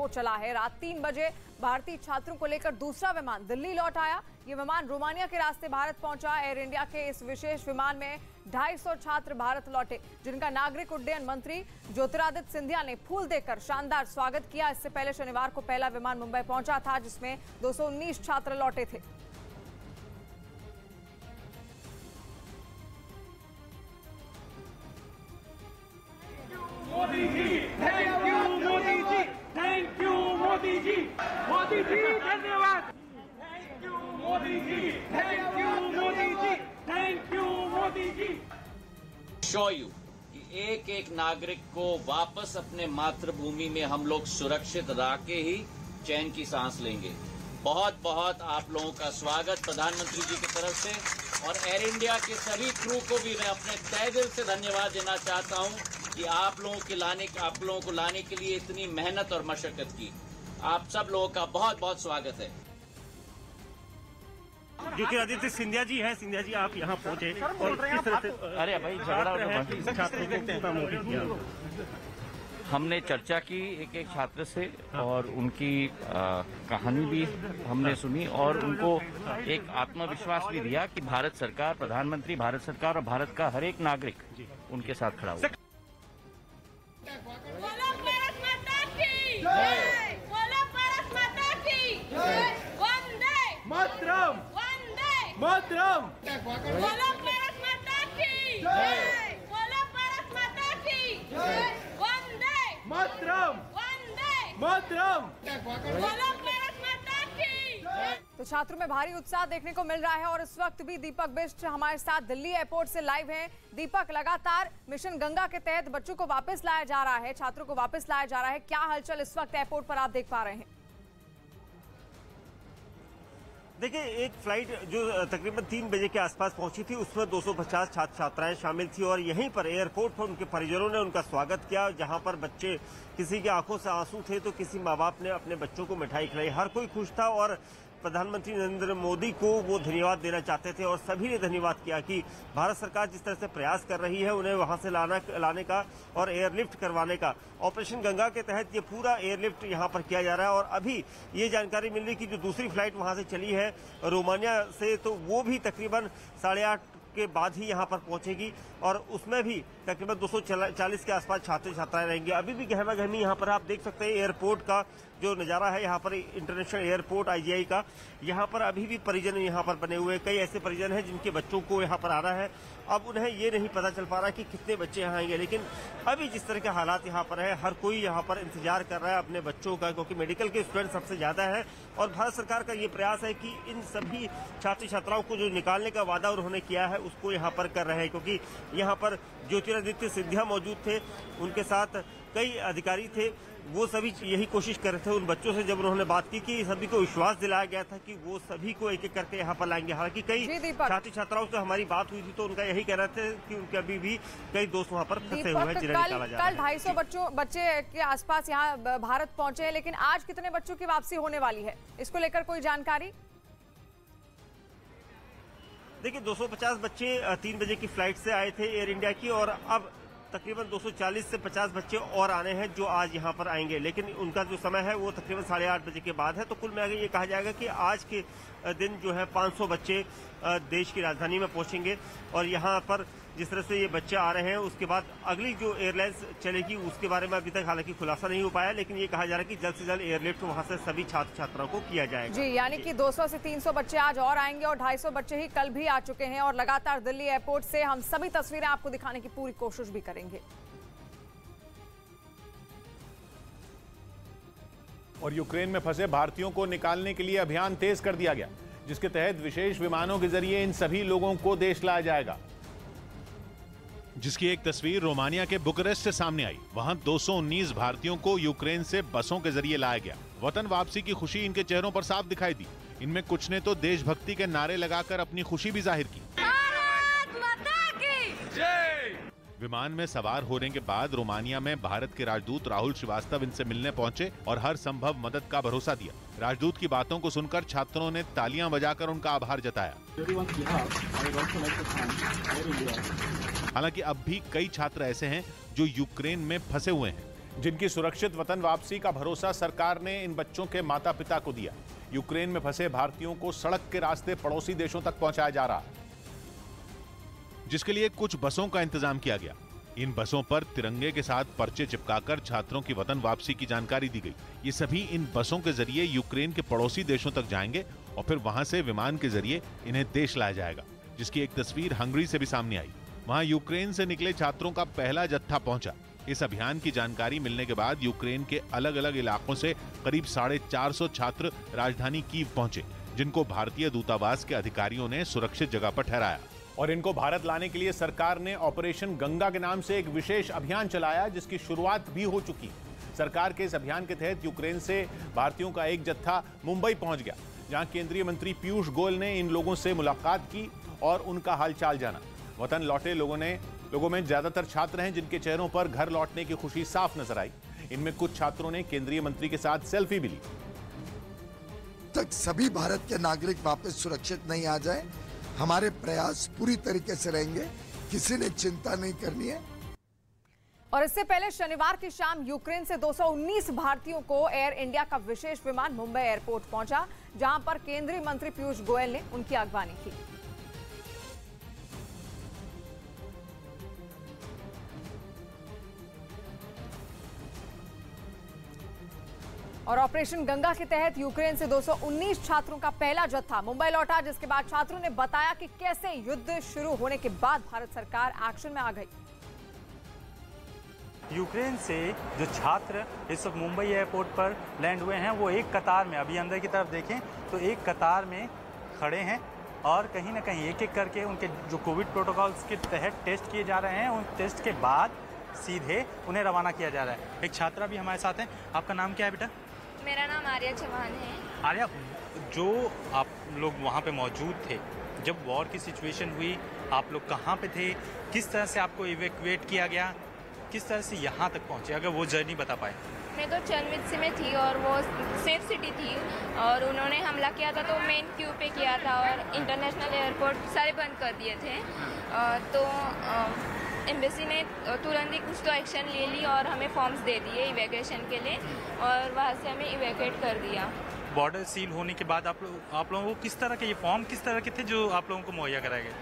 हो चला है। रात 3 बजे भारतीय छात्रों को लेकर दूसरा विमान दिल्ली लौट आया। ये विमान रोमानिया के रास्ते भारत पहुंचा। एयर इंडिया के इस विशेष विमान में 250 छात्र भारत लौटे, जिनका नागरिक उड्डयन मंत्री ज्योतिरादित्य सिंधिया ने फूल देकर शानदार स्वागत किया। इससे पहले शनिवार को पहला विमान मुंबई पहुंचा था, जिसमें 219 छात्र लौटे थे। Modi ji, thank you Modi ji, thank you Modi ji, Modi ji धन्यवाद, thank you Modi ji, thank you Modi ji, thank you Modi ji. Show you कि एक एक नागरिक को वापस अपने मातृभूमि में हम लोग सुरक्षित रह के ही चैन की सांस लेंगे। बहुत बहुत आप लोगों का स्वागत प्रधानमंत्री जी की तरफ से, और एयर इंडिया के सभी क्रू को भी मैं अपने तहे दिल से धन्यवाद देना चाहता हूं कि आप लोगों को लाने के लिए इतनी मेहनत और मशक्कत की। आप सब लोगों का बहुत बहुत स्वागत है। ज्योतिरादित्य सिंधिया जी हैं। सिंधिया जी, आप यहाँ पहुंचे और किस तरह से अरे भाई झगड़ा छात्रों को मोटिव किया? हमने चर्चा की एक एक छात्र से और उनकी कहानी भी हमने सुनी और उनको एक आत्मविश्वास भी दिया कि भारत सरकार, प्रधानमंत्री, भारत सरकार और भारत का हर एक नागरिक उनके साथ खड़ा हुआ। मातरम, मातरम, बोलो भारत माता की जय, बोलो भारत माता की जय, वंदे मातरम, वंदे मातरम, बोलो भारत माता की जय। तो छात्रों में भारी उत्साह देखने को मिल रहा है और इस वक्त भी दीपक बिष्ट हमारे साथ दिल्ली एयरपोर्ट से लाइव हैं। दीपक, लगातार मिशन गंगा के तहत बच्चों को वापस लाया जा रहा है, छात्रों को वापस लाया जा रहा है। क्या हलचल इस वक्त एयरपोर्ट पर आप देख पा रहे हैं? देखिए, एक फ्लाइट जो तकरीबन 3 बजे के आसपास पहुंची थी, उसमें 250 छात्र छात्राएं शामिल थी और यहीं पर एयरपोर्ट पर उनके परिजनों ने उनका स्वागत किया। जहां पर बच्चे, किसी की आंखों से आंसू थे तो किसी माँ बाप ने अपने बच्चों को मिठाई खिलाई। हर कोई खुश था और प्रधानमंत्री नरेंद्र मोदी को वो धन्यवाद देना चाहते थे और सभी ने धन्यवाद किया कि भारत सरकार जिस तरह से प्रयास कर रही है उन्हें वहां से लाने का और एयरलिफ्ट करवाने का। ऑपरेशन गंगा के तहत ये पूरा एयरलिफ्ट यहां पर किया जा रहा है और अभी ये जानकारी मिल रही कि जो दूसरी फ्लाइट वहां से चली है रोमानिया से, तो वो भी तकरीबन 8:30 के बाद ही यहां पर पहुंचेगी और उसमें भी तकरीबन 240 के आसपास छात्र छात्राएं रहेंगे। अभी भी गहमा गहमी यहां पर आप देख सकते हैं। एयरपोर्ट का जो नज़ारा है यहाँ पर, इंटरनेशनल एयरपोर्ट IGI का, यहाँ पर अभी भी परिजन यहाँ पर बने हुए। कई ऐसे परिजन हैं जिनके बच्चों को यहाँ पर आना है। अब उन्हें ये नहीं पता चल पा रहा कि कितने बच्चे यहाँ आएंगे, लेकिन अभी जिस तरह के हालात यहाँ पर है, हर कोई यहाँ पर इंतजार कर रहा है अपने बच्चों का, क्योंकि मेडिकल के स्टूडेंट सबसे ज्यादा है और भारत सरकार का ये प्रयास है कि इन सभी छात्र छात्राओं को जो निकालने का वादा उन्होंने किया है उसको यहाँ पर कर रहे हैं। क्योंकि यहाँ पर ज्योतिरादित्य सिंधिया मौजूद थे, उनके साथ कई अधिकारी थे, वो सभी यही कोशिश कर रहे थे। उन बच्चों से जब उन्होंने बात की कि सभी को विश्वास दिलाया गया था कि वो सभी को एक एक करके यहाँ पर लाएंगे। हालांकि कई छात्र छात्राओं से हमारी बात हुई थी तो उनका यही कहना था कि उनके अभी भी कई दोस्त वहाँ पर फंसे हुए हैं जिन्हें निकाला जा रहा है। कल 250 बच्चे के आसपास यहाँ भारत पहुंचे हैं, लेकिन आज कितने बच्चों की वापसी होने वाली है, इसको लेकर कोई जानकारी? देखिए, 250 बच्चे 3 बजे की फ्लाइट से आए थे एयर इंडिया की और अब तकरीबन 240 से 50 बच्चे और आने हैं जो आज यहाँ पर आएंगे, लेकिन उनका जो समय है वो तकरीबन 8:30 बजे के बाद है। तो कुल मिलाकर ये कहा जाएगा कि आज के दिन जो है 500 बच्चे देश की राजधानी में पहुंचेंगे और यहाँ पर जिस तरह से ये बच्चे आ रहे हैं उसके बाद अगली जो एयरलाइंस चलेगी उसके बारे में अभी तक हालांकि खुलासा नहीं हो पाया, लेकिन ये कहा जा रहा है कि जल्द से जल्द एयरलिफ्ट वहां से सभी छात्र छात्राओं को किया जाएगा। जी, यानी कि 200 से 300 बच्चे आज और आएंगे और 250 बच्चे ही कल भी आ चुके हैं और लगातार दिल्ली एयरपोर्ट से हम सभी तस्वीरें आपको दिखाने की पूरी कोशिश भी करेंगे। और यूक्रेन में फंसे भारतीयों को निकालने के लिए अभियान तेज कर दिया गया, जिसके तहत विशेष विमानों के जरिए इन सभी लोगों को देश लाया जाएगा। जिसकी एक तस्वीर रोमानिया के बुकारेस्ट से सामने आई। वहां 219 भारतीयों को यूक्रेन से बसों के जरिए लाया गया। वतन वापसी की खुशी इनके चेहरों पर साफ दिखाई दी। इनमें कुछ ने तो देशभक्ति के नारे लगाकर अपनी खुशी भी जाहिर की। भारत माता की जय। विमान में सवार होने के बाद रोमानिया में भारत के राजदूत राहुल श्रीवास्तव इनसे मिलने पहुंचे और हर संभव मदद का भरोसा दिया। राजदूत की बातों को सुनकर छात्रों ने तालियां बजाकर उनका आभार जताया। हालांकि अब भी कई छात्र ऐसे हैं जो यूक्रेन में फंसे हुए हैं। जिनकी सुरक्षित वतन वापसी का भरोसा सरकार ने इन बच्चों के माता पिता को दिया। यूक्रेन में फंसे भारतीयों को सड़क के रास्ते पड़ोसी देशों तक पहुंचाया जा रहा है, जिसके लिए कुछ बसों का इंतजाम किया गया। इन बसों पर तिरंगे के साथ पर्चे चिपकाकर छात्रों की वतन वापसी की जानकारी दी गई। ये सभी इन बसों के जरिए यूक्रेन के पड़ोसी देशों तक जाएंगे और फिर वहां से विमान के जरिए इन्हें देश लाया जाएगा, जिसकी एक तस्वीर हंगरी से भी सामने आई। वहां यूक्रेन से निकले छात्रों का पहला जत्था पहुंचा। इस अभियान की जानकारी मिलने के बाद यूक्रेन के अलग अलग इलाकों से करीब 450 छात्र राजधानी कीव पहुंचे, जिनको भारतीय दूतावास के अधिकारियों ने सुरक्षित जगह पर ठहराया। और इनको भारत लाने के लिए सरकार ने ऑपरेशन गंगा के नाम से एक विशेष अभियान चलाया, जिसकी शुरुआत भी हो चुकी। सरकार के इस अभियान के तहत यूक्रेन से भारतीयों का एक जत्था मुंबई पहुंच गया, जहां केंद्रीय मंत्री पीयूष गोयल ने इन लोगों से मुलाकात की और उनका हालचाल जाना। वतन लौटे लोगों में ज्यादातर छात्र हैं, जिनके चेहरों पर घर लौटने की खुशी साफ नजर आई। इनमें कुछ छात्रों ने केंद्रीय मंत्री के साथ सेल्फी भी ली। तक सभी भारत के नागरिक वापस सुरक्षित नहीं आ जाए, हमारे प्रयास पूरी तरीके से रहेंगे, किसी ने चिंता नहीं करनी है। और इससे पहले शनिवार की शाम यूक्रेन से 219 भारतीयों को एयर इंडिया का विशेष विमान मुंबई एयरपोर्ट पहुंचा, जहां पर केंद्रीय मंत्री पीयूष गोयल ने उनकी अगवानी की। और ऑपरेशन गंगा के तहत यूक्रेन से 219 छात्रों का पहला जत्था मुंबई लौटा, जिसके बाद छात्रों ने बताया कि कैसे युद्ध शुरू होने के बाद भारत सरकार एक्शन में आ गई। यूक्रेन से जो छात्र इस वक्त मुंबई एयरपोर्ट पर लैंड हुए हैं, वो एक कतार में, अभी अंदर की तरफ देखें तो एक कतार में खड़े हैं और कहीं ना कहीं एक एक करके उनके जो कोविड प्रोटोकॉल्स के तहत टेस्ट किए जा रहे हैं, उन टेस्ट के बाद सीधे उन्हें रवाना किया जा रहा है। एक छात्रा भी हमारे साथ हैं। आपका नाम क्या है बेटा? मेरा नाम आर्या चौहान है। आर्या, जो आप लोग वहाँ पे मौजूद थे जब वॉर की सिचुएशन हुई, आप लोग कहाँ पे थे, किस तरह से आपको इवैक्यूएट किया गया, किस तरह से यहाँ तक पहुँचे, अगर वो जर्नी बता पाए। मैं तो चंदमित्सी में थी और वो सेफ सिटी थी और उन्होंने हमला किया था तो मेन क्यू पे किया था और इंटरनेशनल एयरपोर्ट सारे बंद कर दिए थे। तो एम्बेसी ने तुरंत ही कुछ तो एक्शन ले ली और हमें फॉर्म्स दे दिए इवैक्यूएशन के लिए और वहाँ से हमें इवैक्यूएट कर दिया। बॉर्डर सील होने के बाद आप लोगों को किस तरह के ये फॉर्म किस तरह के थे जो आप लोगों को मुहैया कराए गए?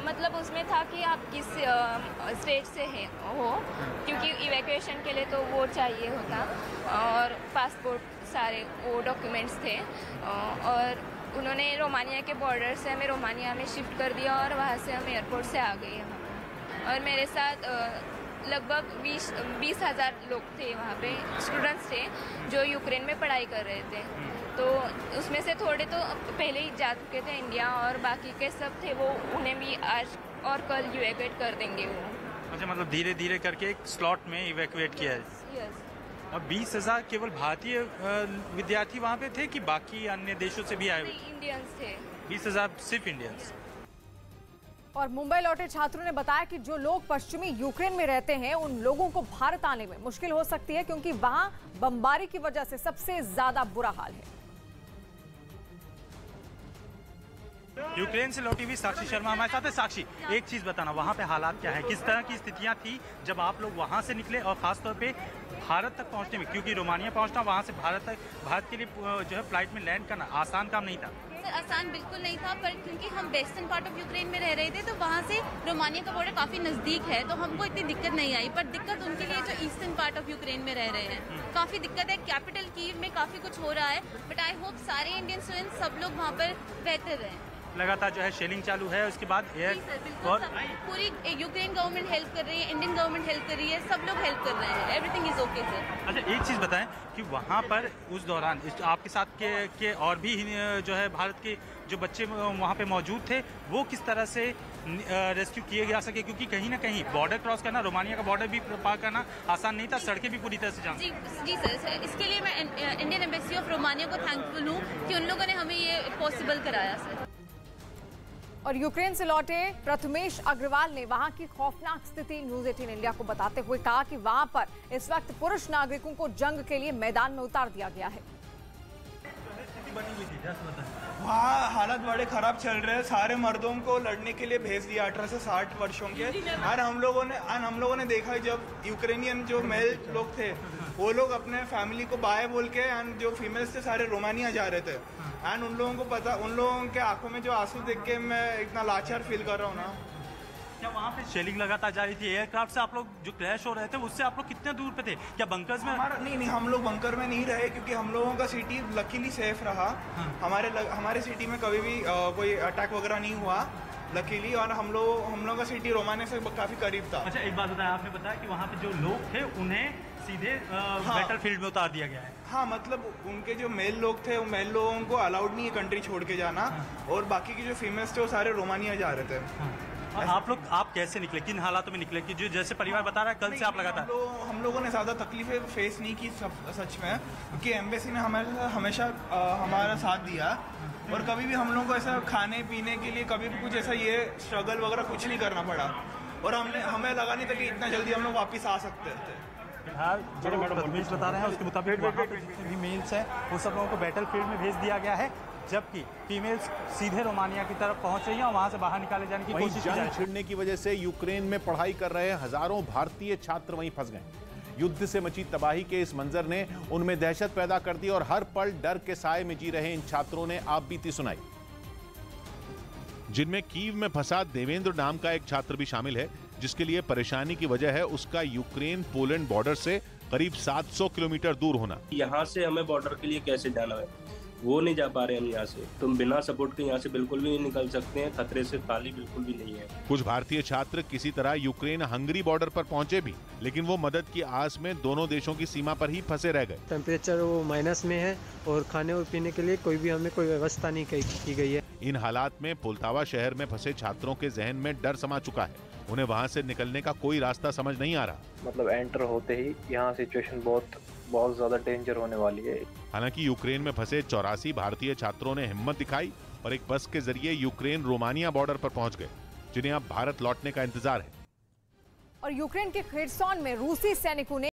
मतलब उसमें था कि आप किस स्टेट से हो, क्योंकि इवैक्यूएशन के लिए तो वो चाहिए होता और पासपोर्ट सारे वो डॉक्यूमेंट्स थे। और उन्होंने रोमानिया के बॉर्डर से हमें रोमानिया में शिफ्ट कर दिया और वहाँ से हम एयरपोर्ट से आ गए यहाँ। और मेरे साथ लगभग 20,000 लोग थे, वहाँ पे स्टूडेंट्स थे जो यूक्रेन में पढ़ाई कर रहे थे। तो उसमें से थोड़े तो पहले ही जा चुके थे इंडिया और बाकी के सब थे वो उन्हें भी आज और कल इवैक्यूएट कर देंगे वो। अच्छा, मतलब धीरे धीरे करके एक स्लॉट में इवैक्यूएट किया है। यस। और 20,000 केवल भारतीय विद्यार्थी वहाँ पे थे कि बाकी अन्य देशों से भी आए हुए? इंडियंस थे। 20,000 सिर्फ इंडियंस। और मुंबई लौटे छात्रों ने बताया कि जो लोग पश्चिमी यूक्रेन में रहते हैं उन लोगों को भारत आने में मुश्किल हो सकती है, क्योंकि वहां बमबारी की वजह से सबसे ज्यादा बुरा हाल है। यूक्रेन से लौटी हुई साक्षी शर्मा हमारे साथ है। साक्षी, एक चीज बताना, वहाँ पे हालात क्या है, किस तरह की स्थितियाँ थी जब आप लोग वहाँ से निकले और खासतौर पे भारत तक पहुँचने में, क्योंकि रोमानिया पहुँचना वहाँ से भारत के लिए जो है फ्लाइट में लैंड करना आसान काम नहीं था। आसान बिल्कुल नहीं था, पर क्योंकि हम वेस्टर्न पार्ट ऑफ यूक्रेन में रह रहे थे तो वहाँ से रोमानिया का बॉर्डर काफी नजदीक है, तो हमको इतनी दिक्कत नहीं आई। पर दिक्कत उनके लिए जो ईस्टर्न पार्ट ऑफ यूक्रेन में रह रहे हैं, काफी दिक्कत है। कैपिटल कीव में काफी कुछ हो रहा है, बट आई होप सारे इंडियन स्टूडेंट्स सब लोग वहाँ पर बेहतर रहें। लगातार जो है शेलिंग चालू है, उसके बाद एयर और पूरी यूक्रेन गवर्नमेंट हेल्प कर रही है, इंडियन गवर्नमेंट हेल्प कर रही है, सब लोग हेल्प कर रहे हैं। Everything is okay sir. अच्छा, एक चीज़ बताएं कि वहाँ पर उस दौरान आपके साथ के और भी जो है भारत के जो बच्चे वहाँ पे मौजूद थे, वो किस तरह से रेस्क्यू किए जा सके, क्योंकि कहीं ना कहीं बॉर्डर क्रॉस करना, रोमानिया का बॉर्डर भी पार करना आसान नहीं था, सड़कें भी पूरी तरह से जाम। जी सर, इसके लिए मैं इंडियन एम्बेसी ऑफ रोमानिया को थैंकफुल हूँ कि उन लोगों ने हमें ये पॉसिबल कराया सर। और यूक्रेन से लौटे प्रथमेश अग्रवाल ने वहां की खौफनाक स्थिति न्यूज 18 इंडिया को बताते हुए कहा कि वहां पर इस वक्त पुरुष नागरिकों को जंग के लिए मैदान में उतार दिया गया है। बनी हुई थी, जस्ट बताएं। वहाँ हालत बड़े खराब चल रहे हैं, सारे मर्दों को लड़ने के लिए भेज दिया 18 से 60 वर्षों के। और हम लोगों ने देखा जब यूक्रेनियन जो मेल लोग थे वो लोग अपने फैमिली को बाय बोल के, एंड जो फीमेल्स थे सारे रोमानिया जा रहे थे। एंड उन लोगों के आंखों में जो आंसू देख के मैं इतना लाचार फील कर रहा हूँ ना। क्या वहाँ पे शेलिंग लगातार जारी थी? एयरक्राफ्ट से आप लोग जो क्रैश हो रहे थे उससे आप लोग कितने दूर पे थे? क्या बंकर्स में? नहीं, हम लोग बंकर में नहीं रहे क्योंकि हम लोगों का सिटी लकीली सेफ रहा। हमारे सिटी में कभी भी कोई अटैक वगैरह नहीं हुआ लकीली, और हम लोग का सिटी रोमानिया से काफी करीब था। अच्छा, एक बात बताया, आपने बताया कि वहाँ पे जो लोग थे उन्हें सीधे बैटल फील्ड में उतार दिया गया है। हाँ, मतलब उनके जो मेल लोग थे वो मेल लोगों को अलाउड नहीं है कंट्री छोड़ के जाना। और बाकी के जो फीमेल्स थे वो सारे रोमानिया जा रहे थे। और आप कैसे निकले, किन हालातों में निकले? कि जो जैसे परिवार बता रहा है कल से आप लगातार? हम लोगों ने ज़्यादा तकलीफें फेस नहीं की सच में, क्योंकि एम्बेसी ने हमेशा हमारा साथ दिया। और कभी भी हम लोगों को ऐसा खाने पीने के लिए कभी भी कुछ ऐसा ये स्ट्रगल वगैरह कुछ नहीं करना पड़ा। और हमें लगा नहीं था कि इतना जल्दी हम लोग वापस आ सकते थे। फिलहाल जो रमेश बता रहे हैं उसके मुताबिक वहाँ पर जितने भी मेल्स हैं वो सब लोगों को बैटल फील्ड में भेज दिया गया है, जबकि फीमेल्स सीधे रोमानिया की तरफ पहुंच रही हैं और वहां से बाहर निकाले जाने की कोशिश की जा रही है। जंग छिड़ने की वजह से यूक्रेन में पढ़ाई कर रहे हजारों भारतीय छात्र वहीं फंस गए। युद्ध से मची तबाही के इस मंजर ने उनमें दहशत पैदा कर दी और हर पल डर के साए में जी रहे इन छात्रों ने आप बीती सुनाई, जिनमें कीव में फंसा देवेंद्र नाम का एक छात्र भी शामिल है, जिसके लिए परेशानी की वजह है उसका यूक्रेन पोलैंड बॉर्डर से करीब 700 किलोमीटर दूर होना। यहाँ से हमें बॉर्डर के लिए कैसे जाना है वो नहीं जा पा रहे हम यहाँ से। तुम बिना सपोर्ट के यहाँ से बिल्कुल भी नहीं निकल सकते हैं, खतरे से खाली बिल्कुल भी नहीं है। कुछ भारतीय छात्र किसी तरह यूक्रेन हंगरी बॉर्डर पर पहुंचे भी, लेकिन वो मदद की आस में दोनों देशों की सीमा पर ही फंसे रह गए। टेम्परेचर वो माइनस में है और खाने और पीने के लिए हमें कोई व्यवस्था नहीं की गई है। इन हालात में पोल्तावा शहर में फंसे छात्रों के जहन में डर समा चुका है। उन्हें वहाँ से निकलने का कोई रास्ता समझ नहीं आ रहा। मतलब एंटर होते ही यहाँ सिचुएशन बहुत ज्यादा डेंजर होने वाली है। हालांकि यूक्रेन में फंसे 84 भारतीय छात्रों ने हिम्मत दिखाई और एक बस के जरिए यूक्रेन रोमानिया बॉर्डर पर पहुंच गए, जिन्हें अब भारत लौटने का इंतजार है। और यूक्रेन के खेर्सोन में रूसी सैनिकों ने